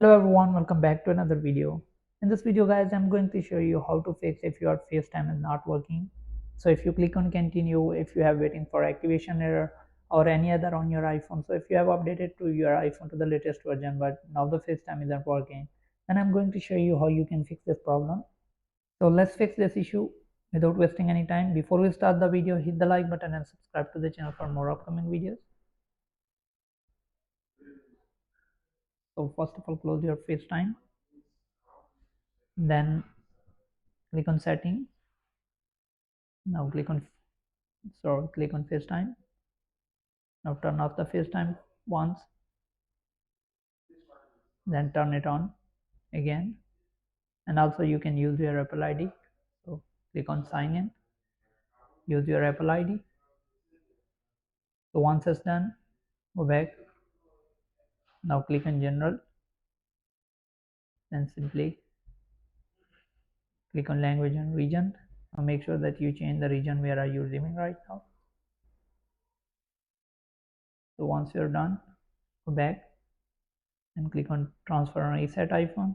Hello everyone, welcome back to another video. In this video guys, I'm going to show you how to fix if your FaceTime is not working. So if you click on continue, if you have waiting for activation error or any other on your iPhone. So if you have updated to your iPhone to the latest version but now the FaceTime isn't working, then I'm going to show you how you can fix this problem. So let's fix this issue without wasting any time. Before we start the video, hit the like button and subscribe to the channel for more upcoming videos. So first of all, close your FaceTime, then click on settings. Now click on FaceTime. Now turn off the FaceTime once, then turn it on again. And also you can use your Apple ID. So click on sign in, use your Apple ID. So once it's done, go back. Now click on general, then simply click on language and region. Now make sure that you change the region where are you living right now. So once you're done, go back and click on transfer and reset iPhone.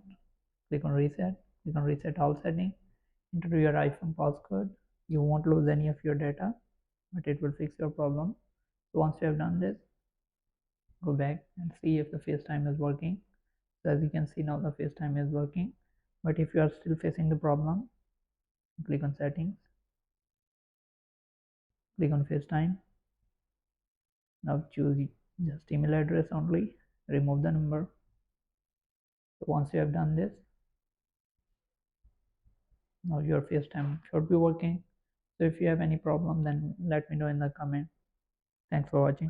Click on reset all settings. Enter your iPhone passcode. You won't lose any of your data, but it will fix your problem. So once you have done this, go back and see if the FaceTime is working. So as you can see now the FaceTime is working. But if you are still facing the problem, click on settings, click on FaceTime. Now choose just email address only, remove the number. So once you have done this, now your FaceTime should be working. So if you have any problem, then let me know in the comment. Thanks for watching.